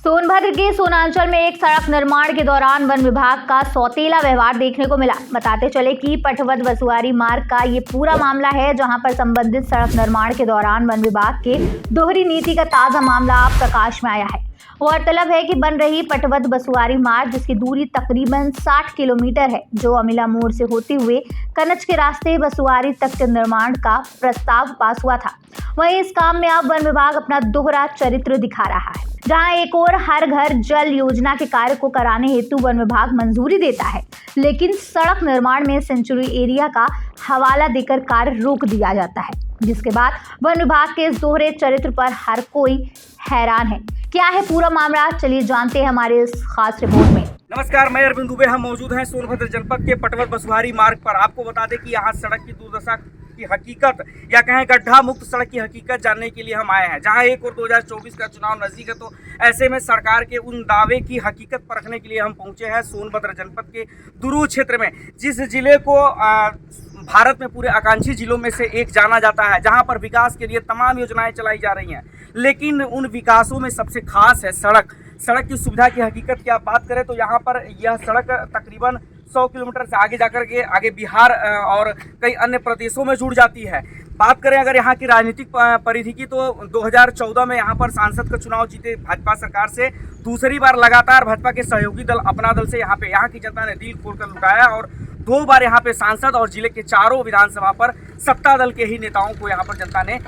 सोनभद्र के सोनांचल में एक सड़क निर्माण के दौरान वन विभाग का सौतेला व्यवहार देखने को मिला। बताते चले कि पटवद बसुआरी मार्ग का ये पूरा मामला है, जहां पर संबंधित सड़क निर्माण के दौरान वन विभाग के दोहरी नीति का ताजा मामला अब प्रकाश में आया है। गौरतलब है कि बन रही पटवद बसुआरी मार्ग, जिसकी दूरी तकरीबन 60 किलोमीटर है, जो अमिला मोड़ से होते हुए कनच के रास्ते बसुआरी तक के निर्माण का प्रस्ताव पास हुआ था। वहीं इस काम में अब वन विभाग अपना दोहरा चरित्र दिखा रहा है, जहां एक और हर घर जल योजना के कार्य को कराने हेतु वन विभाग मंजूरी देता है, लेकिन सड़क निर्माण में सेंचुरी एरिया का हवाला देकर कार्य रोक दिया जाता है, जिसके बाद वन विभाग के इस दोहरे चरित्र पर हर कोई हैरान है। क्या है पूरा मामला, चलिए जानते हैं हमारे इस खास रिपोर्ट में। नमस्कार, मैं अरविंद दुबे। हम मौजूद हैं सोनभद्र जनपद के पटवद बसुआरी मार्ग पर। आपको बता दें कि यहाँ सड़क की दुर्दशा की हकीकत या कहें गड्ढा मुक्त सड़क की हकीकत जानने के लिए हम आए हैं। जहां 1 और 2024 का चुनाव नजदीक है, तो ऐसे में सरकार के उन दावे की हकीकत परखने के लिए हम पहुंचे हैं सोनभद्र जनपद के दुरू क्षेत्र में, जिस जिले को भारत में पूरे आकांक्षी जिलों में से एक जाना जाता है, जहां पर विकास के लिए तमाम योजनाएं चलाई जा रही हैं। लेकिन उन विकासों में सबसे खास है सड़क की सुविधा की हकीकत की आप बात करें तो यहाँ पर यह सड़क तकरीबन 100 किलोमीटर से आगे जाकर के आगे बिहार और कई अन्य प्रदेशों में जुड़ जाती है। बात करें अगर यहाँ की राजनीतिक परिधि की, तो 2014 में यहाँ पर सांसद का चुनाव जीते भाजपा सरकार से। दूसरी बार लगातार भाजपा के सहयोगी दल अपना दल से यहाँ की जनता ने दिल खोलकर लुटाया और 2 बार यहाँ पे सांसद और जिले के चारों विधानसभा पर सत्ता दल के ही नेताओं को यहाँ पर जनता ने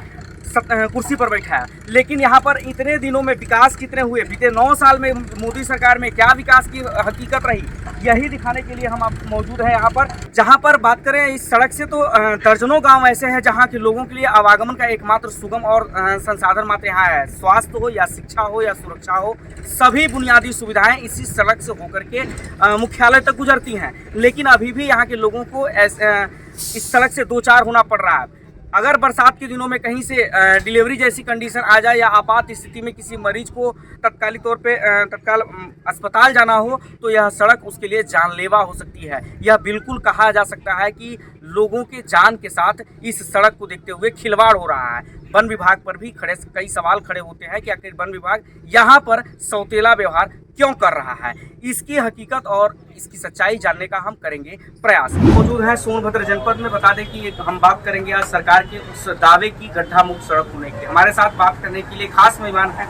कुर्सी पर बैठाया। लेकिन यहाँ पर इतने दिनों में विकास कितने हुए, बीते 9 साल में मोदी सरकार में क्या विकास की हकीकत रही, यही दिखाने के लिए हम आप मौजूद हैं यहाँ पर। जहाँ पर बात करें इस सड़क से, तो दर्जनों गांव ऐसे हैं जहाँ के लोगों के लिए आवागमन का एकमात्र सुगम और संसाधन मात्र यहाँ है। स्वास्थ्य हो या शिक्षा हो या सुरक्षा हो, सभी बुनियादी सुविधाएं इसी सड़क से होकर के मुख्यालय तक गुजरती हैं। लेकिन अभी भी यहाँ के लोगों को इस सड़क से 2-4 होना पड़ रहा है। अगर बरसात के दिनों में कहीं से डिलीवरी जैसी कंडीशन आ जाए या आपात स्थिति में किसी मरीज को तत्कालिक तौर पे तत्काल अस्पताल जाना हो, तो यह सड़क उसके लिए जानलेवा हो सकती है। यह बिल्कुल कहा जा सकता है कि लोगों के जान के साथ इस सड़क को देखते हुए खिलवाड़ हो रहा है। वन विभाग पर भी कई सवाल खड़े होते हैं कि आखिर वन विभाग यहाँ पर सौतेला व्यवहार क्यों कर रहा है। इसकी हकीकत और इसकी सच्चाई जानने का हम करेंगे प्रयास। मौजूद है सोनभद्र जनपद में। बता दें कि हम बात करेंगे आज सरकार के उस दावे की गड्ढा मुक्त सड़क होने की। हमारे साथ बात करने के लिए खास मेहमान है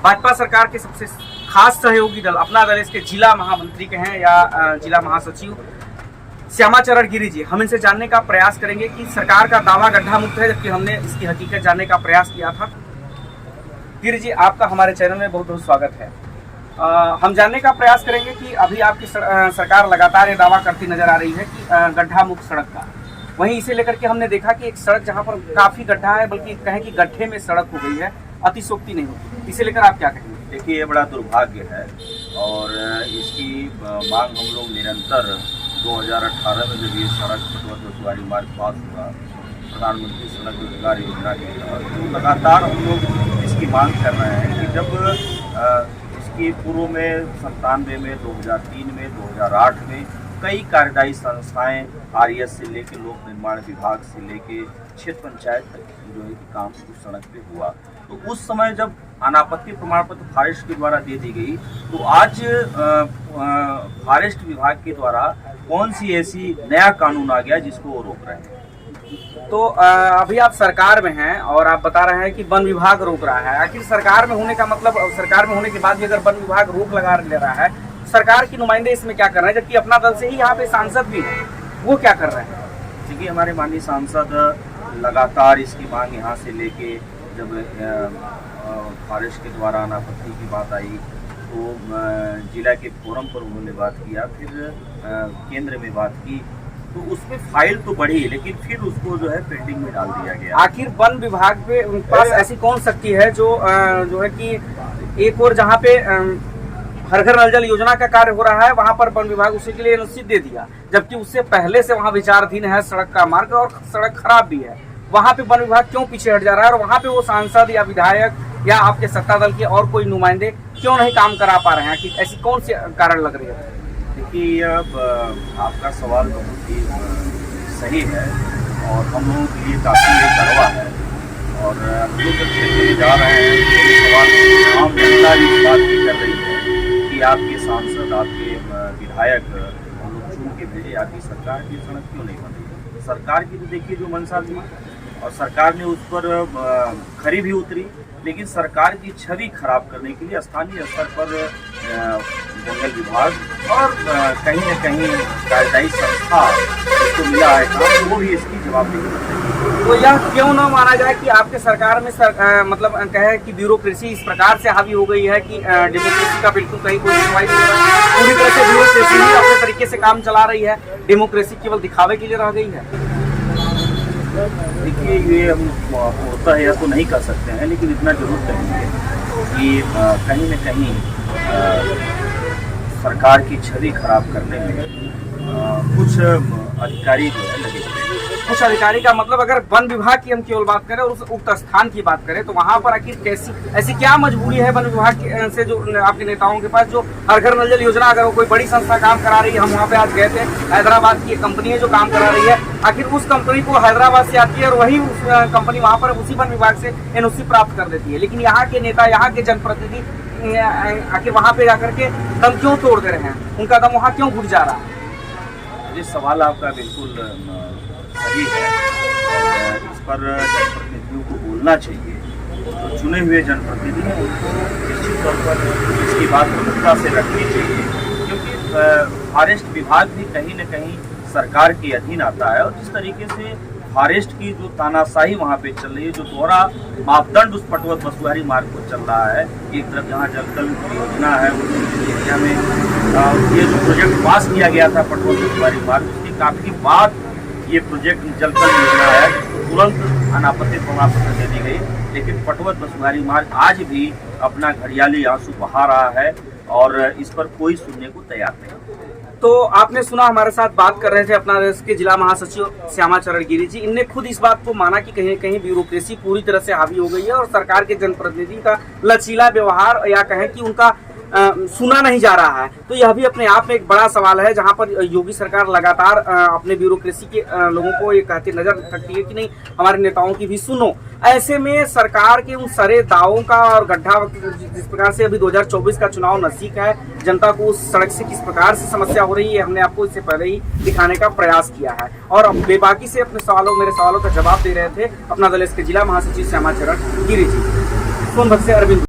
भाजपा सरकार के सबसे खास सहयोगी दल अपना दल, इसके जिला महामंत्री के हैं या जिला महासचिव श्यामाचरण गिरी जी। हम इनसे जानने का प्रयास करेंगे कि सरकार का दावा गड्ढा मुक्त है, जबकि हमने इसकी हकीकत जानने का प्रयास किया था। गिरी जी, आपका हमारे चैनल में बहुत बहुत स्वागत है। हम जानने का प्रयास करेंगे कि अभी आपकी सरकार लगातार ये दावा करती नजर आ रही है कि गड्ढा मुक्त सड़क का, वहीं इसे लेकर के हमने देखा कि एक सड़क जहां पर काफी गड्ढा है, बल्कि कहें कि गड्ढे में सड़क हो गई है, अतिशोक्ति नहीं होती। इसे लेकर आप क्या कहेंगे? देखिए, ये बड़ा दुर्भाग्य है और इसकी मांग हम लोग निरंतर 2018 में जब ये सड़क पटवद बसुआरी मार्ग पास हुआ, प्रधानमंत्री सड़क रोजगार योजना के तहत, तो लगातार हम लोग इसकी मांग कर रहे हैं कि जब इसकी पूर्व में 97 में, 2003 में, 2008 में कई कार्यदायी संस्थाएं RES से लेके लोक निर्माण विभाग से लेके क्षेत्र पंचायत तक जो है काम उस सड़क पे हुआ, तो उस समय जब अनापत्ति प्रमाण पत्र फॉरेस्ट के द्वारा दे दी गई, तो आज फॉरेस्ट विभाग के द्वारा कौन सी ऐसी नया कानून आ गया जिसको वो रोक रहे हैं? तो अभी आप सरकार में हैं और आप बता रहे हैं कि वन विभाग रोक रहा है। आखिर सरकार में होने का मतलब, सरकार में होने के बाद भी अगर वन विभाग रोक लगा ले रहा है, सरकार के नुमाइंदे इसमें क्या कर रहे हैं, जबकि अपना दल से ही यहाँ पे सांसद भी है, वो क्या कर रहे हैं? देखिए, हमारे माननीय सांसद लगातार इसकी मांग यहाँ से लेके, जब फॉरेस्ट के द्वारा अनापत्ति की बात आई तो जिला के फोरम पर उन्होंने बात किया, फिर केंद्र में बात की, तो उसमें फाइल तो बढ़ी, लेकिन फिर उसको जो है पेंडिंग में डाल दिया गया। आखिर वन विभाग पे उनके पास ऐसी कौन शक्ति है जो है कि एक और जहाँ पे हर घर नल जल योजना का कार्य हो रहा है, वहाँ पर वन विभाग उसी के लिए अनुचित दे दिया, जबकि उससे पहले से वहाँ विचाराधीन है सड़क का मार्ग और सड़क खराब भी है। वहाँ पे वन विभाग क्यों पीछे हट जा रहा है और वहाँ पे वो सांसद या विधायक या आपके सत्ता दल के और कोई नुमाइंदे क्यों नहीं काम करा पा रहे हैं? कि ऐसी कौन सी कारण लग रही है? देखिए, अब आपका सवाल बहुत ही सही है और हम लोगों के लिए काफ़ी कड़वा है और हम लोग जब क्षेत्र में जा रहे हैं तो सवाल आम जनता इस बात की कर रही आपके सांसद, आपके विधायक हम लोग चुन के भेजे, आपकी सरकार की सड़क क्यों नहीं बन रही? सरकार की तो देखिए जो मंशा थी और सरकार ने उस पर खरी भी उतरी, लेकिन सरकार की छवि खराब करने के लिए स्थानीय स्तर पर जंगल विभाग और कहीं न कहीं कार्यदायी संस्था इसको मिला है काम, वो भी इसकी जवाबदेही बनती है। तो यह क्यों ना माना जाए कि आपके सरकार में मतलब कहे कि ब्यूरोक्रेसी इस प्रकार से हावी हो गई है कि डेमोक्रेसी का बिल्कुल कहीं कोई सुनवाई नहीं हो रहा है, पूरी तरह से ब्यूरोक्रेसी ही अपने तरीके से काम चला रही है, डेमोक्रेसी केवल दिखावे के लिए रह गई है? देखिए, ये हम होता है या तो नहीं कर सकते हैं, लेकिन इतना जरूर कहेंगे कि कहीं न कहीं सरकार की छवि खराब करने में कुछ अधिकारी जो है लगे हुए हैं। कुछ अधिकारी का मतलब अगर वन विभाग की हम केवल बात करें और उस उक्त स्थान की बात करें तो वहां पर आखिर कैसी ऐसी क्या मजबूरी है वन विभाग से जो आपके नेताओं के पास, जो हर घर नल जल योजना अगर कोई बड़ी संस्था काम करा रही है, हम वहां पे आज गए थे, हैदराबाद की एक कंपनी है जो काम करा रही है, आखिर उस कंपनी को हैदराबाद से आती है और वही उस कंपनी वहां पर उसी वन विभाग से एनओसी प्राप्त कर देती है, लेकिन यहाँ के नेता, यहाँ के जनप्रतिनिधि आखिर वहां पे जाकर के दम क्यों तोड़ दे रहे हैं? उनका दम वहां क्यों घुट जा रहा है? ये सवाल आपका बिल्कुल सही है और इस पर जनप्रतिनिधियों को बोलना चाहिए। तो चुने हुए जनप्रतिनिधि हैं, उनको निश्चित तौर पर इसकी बात प्रमुखता से रखनी चाहिए, क्योंकि फॉरेस्ट विभाग भी कहीं न कहीं सरकार के अधीन आता है और जिस तरीके से फॉरेस्ट की जो तानाशाही वहाँ पे चल रही है, जो दोहरा मापदंड उस पटवत बसुआरी मार्ग को चल रहा है, एक तरफ जहाँ जलकल परियोजना है उस एरिया में ये जो प्रोजेक्ट पास किया गया था पटवत बसुआरी मार्ग, उसके काफ़ी बाद ये प्रोजेक्ट जलकल योजना है जिसको तुरंत अनापत्ति प्रमाण पत्र दे दी गई, लेकिन पटवत बसुआरी मार्ग आज भी अपना घड़ियाली आंसू बहा रहा है और इस पर कोई सुनने को तैयार नहीं। तो आपने सुना, हमारे साथ बात कर रहे थे अपना देश के जिला महासचिव श्यामाचरण गिरी जी। इनने खुद इस बात को माना कि कहीं कहीं ब्यूरोक्रेसी पूरी तरह से हावी हो गई है और सरकार के जनप्रतिनिधि का लचीला व्यवहार या कहें कि उनका सुना नहीं जा रहा है। तो यह भी अपने आप में एक बड़ा सवाल है, जहां पर योगी सरकार लगातार अपने ब्यूरोक्रेसी के लोगों को ये कहती नजर रखती है कि नहीं, हमारे नेताओं की भी सुनो। ऐसे में सरकार के उन सारे दावों का और गड्ढा, जिस प्रकार से अभी 2024 का चुनाव नजदीक है, जनता को उस सड़क से किस प्रकार से समस्या हो रही है, हमने आपको इससे पहले ही दिखाने का प्रयास किया है और बेबाकी से अपने मेरे सवालों का जवाब दे रहे थे अपना दल के जिला महासचिव श्यामाचरण गिरी जी। सोनभद्र से अरविंद।